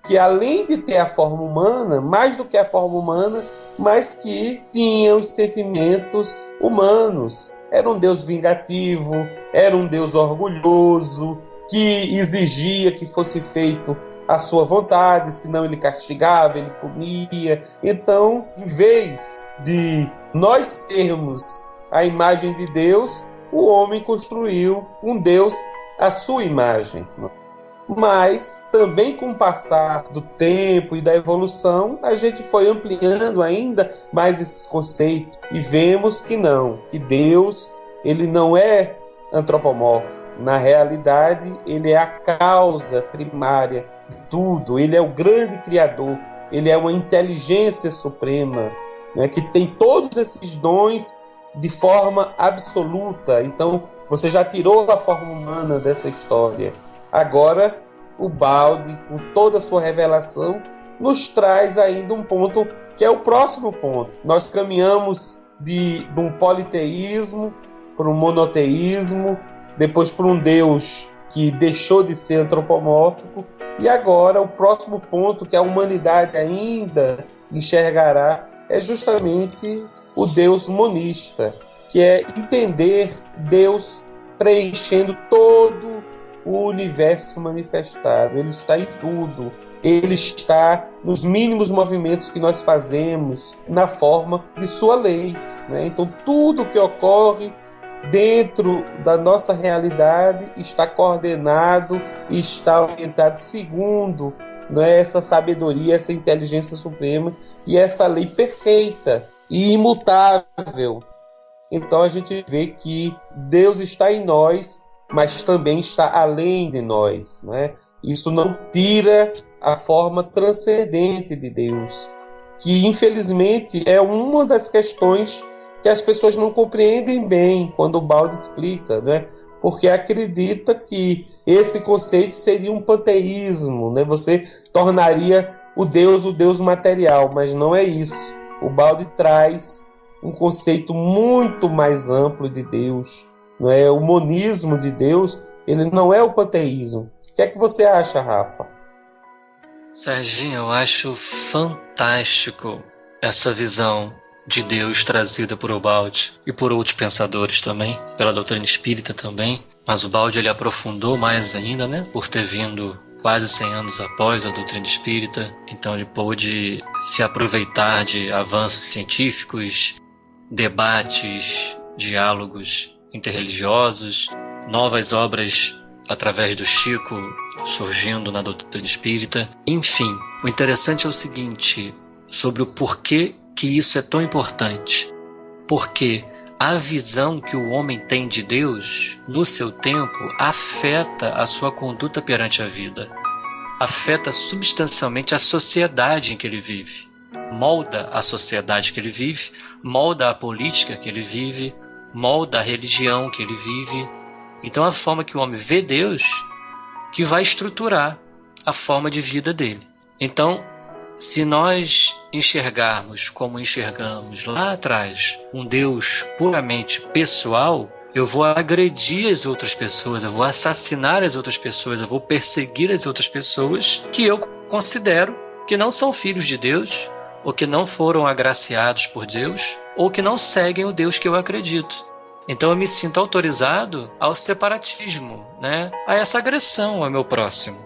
que, além de ter a forma humana, mais do que a forma humana, mas que tinha os sentimentos humanos. Era um Deus vingativo, era um Deus orgulhoso, que exigia que fosse feito a sua vontade, senão ele castigava, ele punia. Então, em vez de nós sermos a imagem de Deus, o homem construiu um Deus à sua imagem. mas também com o passar do tempo e da evolução, a gente foi ampliando ainda mais esses conceitos e vemos que não, que Deus, ele não é antropomórfico. Na realidade, ele é a causa primária de tudo, ele é o grande criador, ele é uma inteligência suprema, né, que tem todos esses dons de forma absoluta. Então, você já tirou a forma humana dessa história. Agora, o Balde, com toda a sua revelação, nos traz ainda um ponto que é o próximo ponto. Nós caminhamos de um politeísmo para um monoteísmo, depois para um Deus que deixou de ser antropomórfico, e agora o próximo ponto que a humanidade ainda enxergará é justamente o Deus monista, que é entender Deus preenchendo todo o universo manifestado. Ele está em tudo. Ele está nos mínimos movimentos que nós fazemos, na forma de sua lei, né? Então, tudo que ocorre dentro da nossa realidade está coordenado e está orientado segundo, né, essa sabedoria, essa inteligência suprema e essa lei perfeita e imutável. Então a gente vê que Deus está em nós, mas também está além de nós, né? Isso não tira a forma transcendente de Deus, que infelizmente é uma das questões que as pessoas não compreendem bem quando o Balde explica, né? Porque acredita que esse conceito seria um panteísmo, né? Você tornaria o Deus material, mas não é isso. O Balde traz um conceito muito mais amplo de Deus, não é? O monismo de Deus, ele não é o panteísmo. O que é que você acha, Rafa? Serginho, eu acho fantástico essa visão de Deus trazida por Ubaldi e por outros pensadores também, pela doutrina espírita também, mas o Ubaldi ele aprofundou mais ainda, né, por ter vindo quase 100 anos após a doutrina espírita, então ele pôde se aproveitar de avanços científicos, debates, diálogos interreligiosos, novas obras através do Chico surgindo na doutrina espírita. Enfim, o interessante é o seguinte, sobre o porquê que isso é tão importante. Porque a visão que o homem tem de Deus, no seu tempo, afeta a sua conduta perante a vida. Afeta substancialmente a sociedade em que ele vive. Molda a sociedade que ele vive, molda a política que ele vive, molda a religião que ele vive. Então a forma que o homem vê Deus que vai estruturar a forma de vida dele. Então, se nós enxergarmos como enxergamos lá atrás um Deus puramente pessoal, eu vou agredir as outras pessoas, eu vou assassinar as outras pessoas, eu vou perseguir as outras pessoas que eu considero que não são filhos de Deus, ou que não foram agraciados por Deus, ou que não seguem o Deus que eu acredito. Então eu me sinto autorizado ao separatismo, né? A essa agressão ao meu próximo.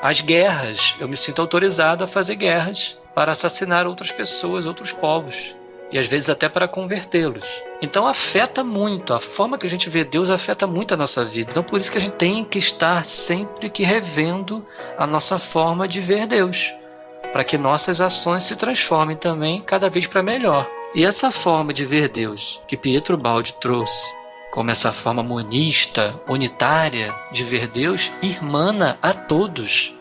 As guerras, eu me sinto autorizado a fazer guerras para assassinar outras pessoas, outros povos, e às vezes até para convertê-los. Então afeta muito, a forma que a gente vê Deus afeta muito a nossa vida. Então por isso que a gente tem que estar sempre que revendo a nossa forma de ver Deus, para que nossas ações se transformem também cada vez para melhor. E essa forma de ver Deus que Pietro Baldi trouxe, como essa forma monista, unitária de ver Deus, irmana a todos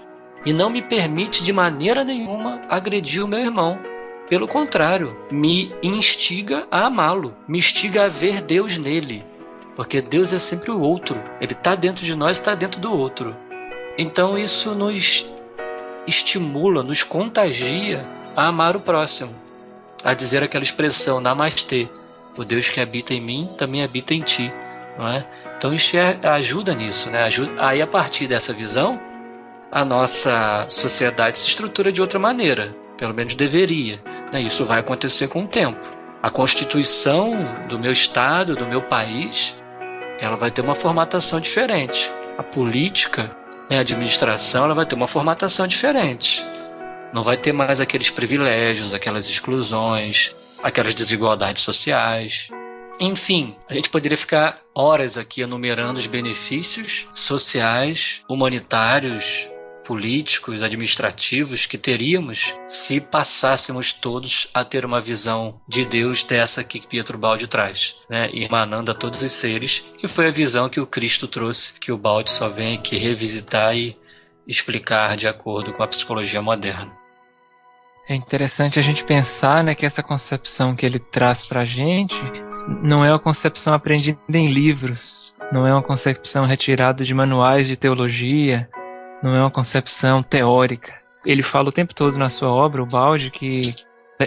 e não me permite de maneira nenhuma agredir o meu irmão. Pelo contrário, me instiga a amá-lo, me instiga a ver Deus nele, porque Deus é sempre o outro, ele está dentro de nós, está dentro do outro. Então isso nos estimula, nos contagia a amar o próximo, a dizer aquela expressão namastê, o Deus que habita em mim também habita em ti, não é? Então isso ajuda nisso, né? Aí a partir dessa visão a nossa sociedade se estrutura de outra maneira, pelo menos deveria, né? Isso vai acontecer com o tempo. A constituição do meu estado, do meu país, ela vai ter uma formatação diferente. A política, né, a administração, ela vai ter uma formatação diferente. Não vai ter mais aqueles privilégios, aquelas exclusões, aquelas desigualdades sociais. Enfim, a gente poderia ficar horas aqui enumerando os benefícios sociais, humanitários, políticos, administrativos que teríamos se passássemos todos a ter uma visão de Deus dessa que Pietro Baldi traz, né? Emanando a todos os seres, que foi a visão que o Cristo trouxe, que o Baldi só vem aqui revisitar e explicar de acordo com a psicologia moderna. É interessante a gente pensar, né, que essa concepção que ele traz pra gente não é uma concepção aprendida em livros, não é uma concepção retirada de manuais de teologia, não é uma concepção teórica. Ele fala o tempo todo na sua obra, o Baldi, que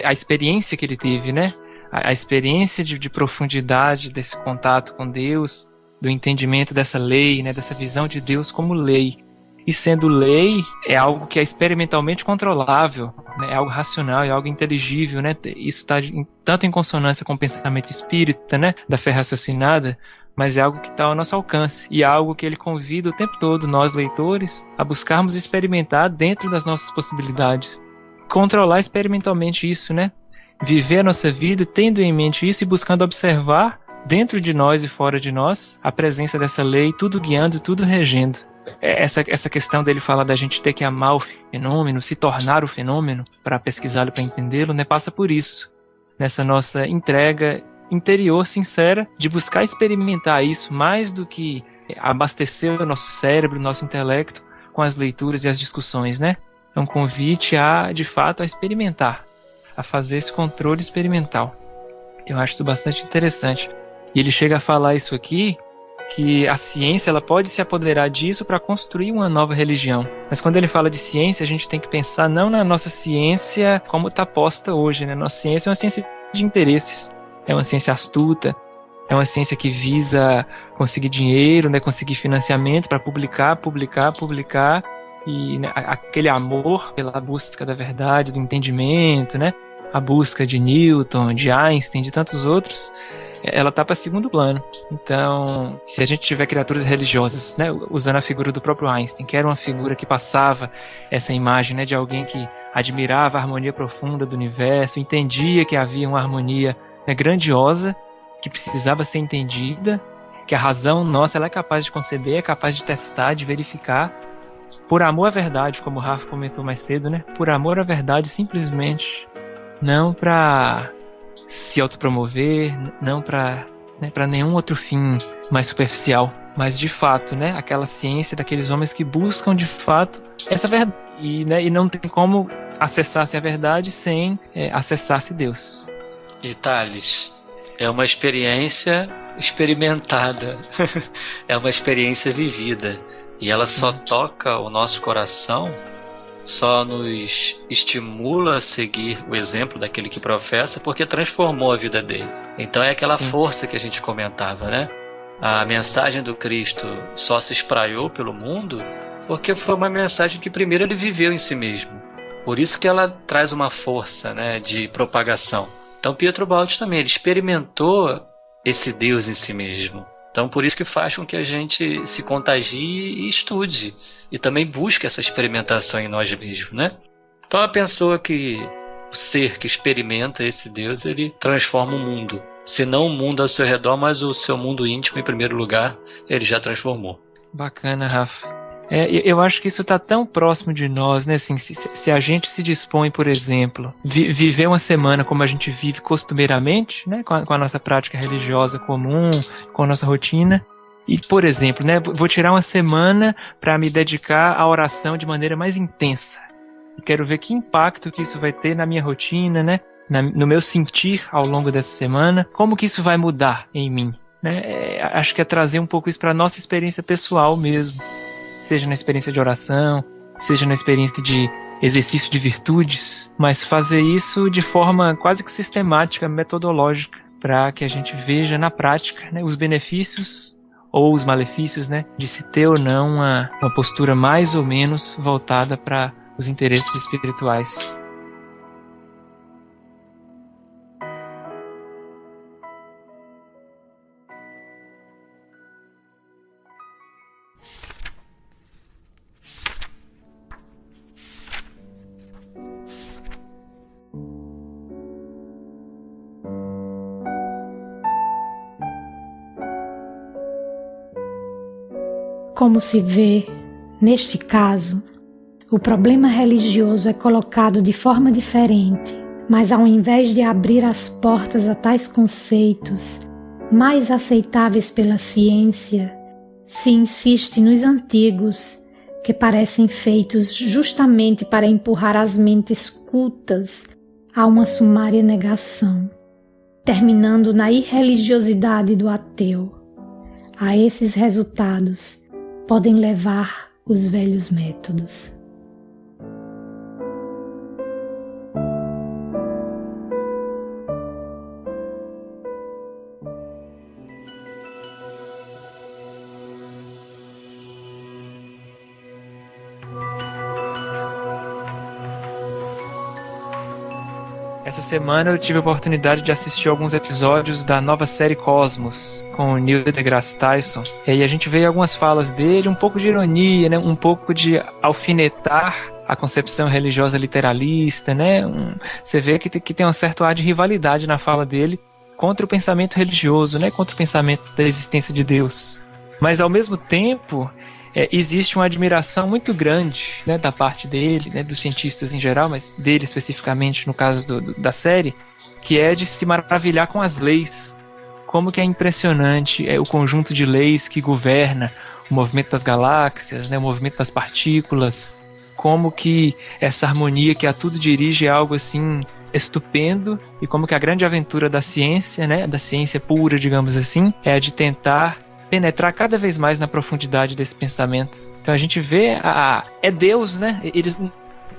a experiência que ele teve, né? A experiência de profundidade desse contato com Deus, do entendimento dessa lei, né? Dessa visão de Deus como lei. E sendo lei, é algo que é experimentalmente controlável, né? É algo racional, é algo inteligível, né? Isso está tanto em consonância com o pensamento espírita, né? Da fé raciocinada, mas é algo que está ao nosso alcance e é algo que ele convida o tempo todo nós, leitores, a buscarmos experimentar dentro das nossas possibilidades. Controlar experimentalmente isso, né? Viver a nossa vida tendo em mente isso e buscando observar dentro de nós e fora de nós a presença dessa lei, tudo guiando, tudo regendo. Essa questão dele falar da gente ter que amar o fenômeno, se tornar o fenômeno para pesquisá-lo, para entendê-lo, né? Passa por isso, nessa nossa entrega interior sincera de buscar experimentar isso mais do que abastecer o nosso cérebro, o nosso intelecto com as leituras e as discussões, né? É um convite de fato, a experimentar, a fazer esse controle experimental. Eu acho isso bastante interessante. E ele chega a falar isso aqui, que a ciência ela pode se apoderar disso para construir uma nova religião. Mas quando ele fala de ciência, a gente tem que pensar não na nossa ciência como está posta hoje, né? Nossa ciência é uma ciência de interesses. É uma ciência astuta, é uma ciência que visa conseguir dinheiro, né, conseguir financiamento para publicar, e né, aquele amor pela busca da verdade, do entendimento, né, a busca de Newton, de Einstein, de tantos outros, ela está para segundo plano. Então, se a gente tiver criaturas religiosas, né, usando a figura do próprio Einstein, que era uma figura que passava essa imagem, né, de alguém que admirava a harmonia profunda do universo, entendia que havia uma harmonia grandiosa, que precisava ser entendida, que a razão nossa ela é capaz de conceber, é capaz de testar, de verificar, por amor à verdade, como o Rafa comentou mais cedo, né? Por amor à verdade, simplesmente, não para se autopromover, não para nenhum outro fim mais superficial, mas de fato, né? Aquela ciência daqueles homens que buscam de fato essa verdade, e não tem como acessar-se a verdade sem acessar-se Deus. E Thales, é uma experiência experimentada, é uma experiência vivida, e ela só toca o nosso coração, só nos estimula a seguir o exemplo daquele que professa, porque transformou a vida dele. Então é aquela força que a gente comentava, né? A mensagem do Cristo só se espraiou pelo mundo porque foi uma mensagem que primeiro ele viveu em si mesmo. Por isso que ela traz uma força, né, de propagação. Então Pietro Baldi também, ele experimentou esse Deus em si mesmo. Então por isso que faz com que a gente se contagie e estude. E também busque essa experimentação em nós mesmos, né? Então a pessoa que, o ser que experimenta esse Deus, ele transforma o mundo. Se não o mundo ao seu redor, mas o seu mundo íntimo em primeiro lugar, ele já transformou. Bacana, Rafa. Eu acho que isso está tão próximo de nós, né? Assim, se a gente se dispõe, por exemplo, viver uma semana como a gente vive costumeiramente, né? Com a nossa prática religiosa comum, com a nossa rotina. E, por exemplo, né? Vou tirar uma semana para me dedicar à oração de maneira mais intensa. E quero ver que impacto que isso vai ter na minha rotina, né? No meu sentir ao longo dessa semana. Como que isso vai mudar em mim, né? Acho que é trazer um pouco isso para a nossa experiência pessoal mesmo. Seja na experiência de oração, seja na experiência de exercício de virtudes, mas fazer isso de forma quase que sistemática, metodológica, para que a gente veja na prática, né, os benefícios ou os malefícios, né, de se ter ou não uma postura mais ou menos voltada para os interesses espirituais. Como se vê, neste caso, o problema religioso é colocado de forma diferente, mas ao invés de abrir as portas a tais conceitos mais aceitáveis pela ciência, se insiste nos antigos, que parecem feitos justamente para empurrar as mentes cultas a uma sumária negação, terminando na irreligiosidade do ateu. A esses resultados podem levar os velhos métodos. Essa semana eu tive a oportunidade de assistir alguns episódios da nova série Cosmos, com o Neil deGrasse Tyson. E aí a gente vê algumas falas dele, um pouco de ironia, né? Um pouco de alfinetar a concepção religiosa literalista, né? Você vê que tem um certo ar de rivalidade na fala dele contra o pensamento religioso, né? Contra o pensamento da existência de Deus. Mas ao mesmo tempo, existe uma admiração muito grande, né, da parte dele, né, dos cientistas em geral, mas dele especificamente no caso da série, que é de se maravilhar com as leis. Como que é impressionante o conjunto de leis que governa o movimento das galáxias, né, o movimento das partículas, como que essa harmonia que a tudo dirige é algo assim estupendo, e como que a grande aventura da ciência, né, da ciência pura, digamos assim, é a de tentar penetrar cada vez mais na profundidade desse pensamento. Então a gente vê é Deus, né? Eles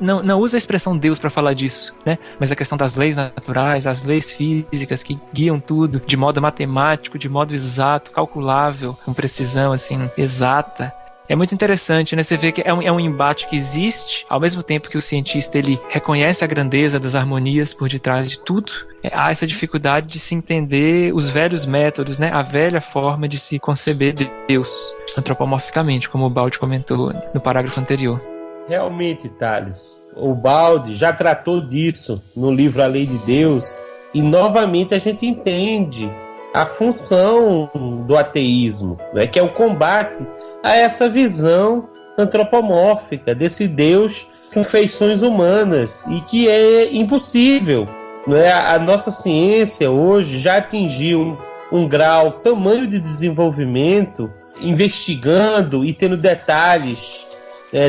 não usam a expressão Deus para falar disso, né? Mas a questão das leis naturais, as leis físicas que guiam tudo de modo matemático, de modo exato, calculável, com precisão assim exata. É muito interessante, né? Você vê que é um embate que existe, ao mesmo tempo que o cientista ele reconhece a grandeza das harmonias por detrás de tudo. Há essa dificuldade de se entender os velhos métodos, né? A velha forma de se conceber Deus antropomorficamente, como o Baldi comentou no parágrafo anterior. Realmente, Thales, o Baldi já tratou disso no livro A Lei de Deus, e novamente a gente entende a função do ateísmo, né? Que é o combate a essa visão antropomórfica desse Deus com feições humanas, e que é impossível. Né? A nossa ciência hoje já atingiu um grau, tamanho de desenvolvimento, investigando e tendo detalhes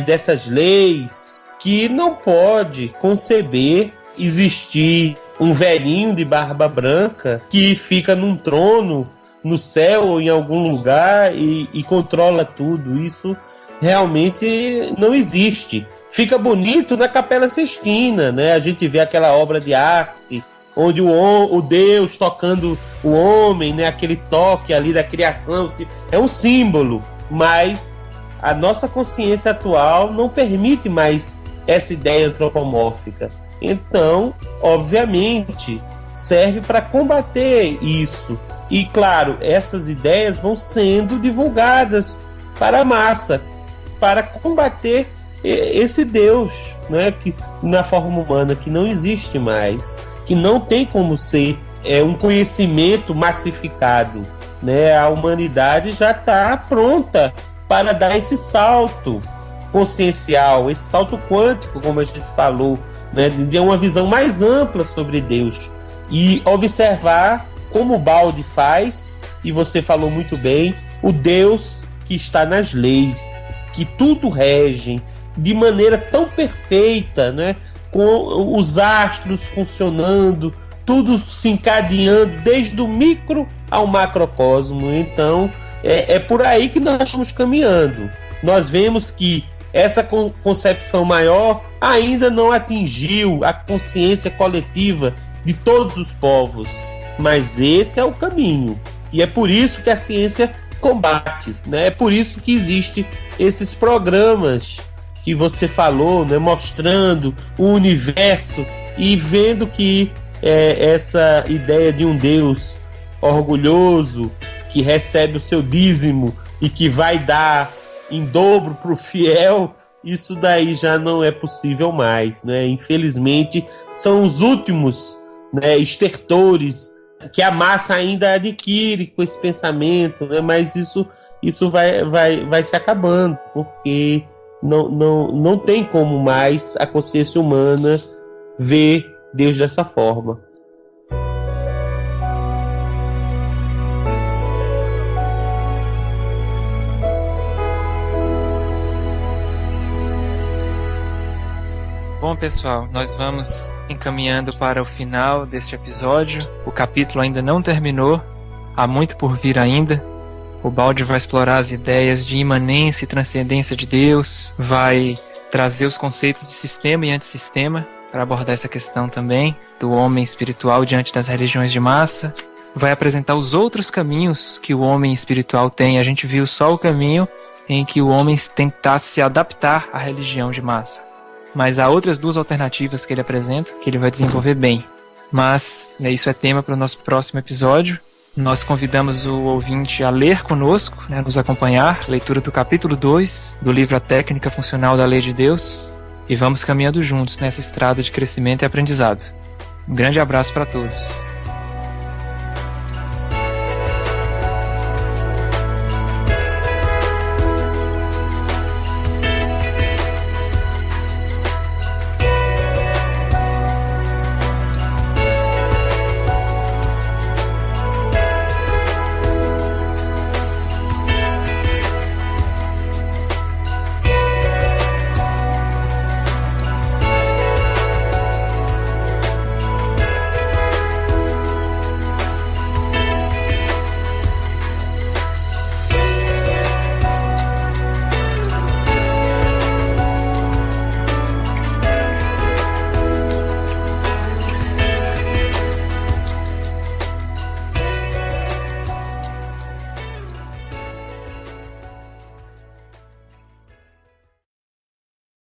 dessas leis, que não pode conceber existir um velhinho de barba branca que fica num trono no céu ou em algum lugar e controla tudo. Isso realmente não existe. Fica bonito na Capela Sistina, né? A gente vê aquela obra de arte onde o Deus tocando o homem, né? Aquele toque ali da criação, é um símbolo, mas a nossa consciência atual não permite mais essa ideia antropomórfica. Então, obviamente, serve para combater isso. E, claro, essas ideias vão sendo divulgadas para a massa, para combater esse Deus, né, que, na forma humana, que não existe mais, que não tem como ser um conhecimento massificado. Né? A humanidade já está pronta para dar esse salto consciencial, esse salto quântico, como a gente falou, né, de uma visão mais ampla sobre Deus. E observar como o Baldi faz, e você falou muito bem, o Deus que está nas leis, que tudo regem de maneira tão perfeita, né? Com os astros funcionando, tudo se encadeando, desde o micro ao macrocosmo. Então, é por aí que nós estamos caminhando. Nós vemos que essa concepção maior ainda não atingiu a consciência coletiva de todos os povos, mas esse é o caminho, e é por isso que a ciência combate, né? É por isso que existem esses programas que você falou, né? Mostrando o universo e vendo que essa ideia de um Deus orgulhoso que recebe o seu dízimo e que vai dar em dobro para o fiel, isso daí já não é possível mais, né? Infelizmente são os últimos, né, estertores que a massa ainda adquire com esse pensamento, né? Mas isso isso vai se acabando, porque não tem como mais a consciência humana ver Deus dessa forma. Bom, pessoal, nós vamos encaminhando para o final deste episódio. O capítulo ainda não terminou, há muito por vir ainda. O Baldi vai explorar as ideias de imanência e transcendência de Deus, vai trazer os conceitos de sistema e antissistema para abordar essa questão também, do homem espiritual diante das religiões de massa. Vai apresentar os outros caminhos que o homem espiritual tem. A gente viu só o caminho em que o homem tentasse se adaptar à religião de massa. Mas há outras duas alternativas que ele apresenta, que ele vai desenvolver bem. Mas isso é tema para o nosso próximo episódio. Nós convidamos o ouvinte a ler conosco, nos acompanhar, leitura do capítulo 2 do livro A Técnica Funcional da Lei de Deus, e vamos caminhando juntos nessa estrada de crescimento e aprendizado. Um grande abraço para todos.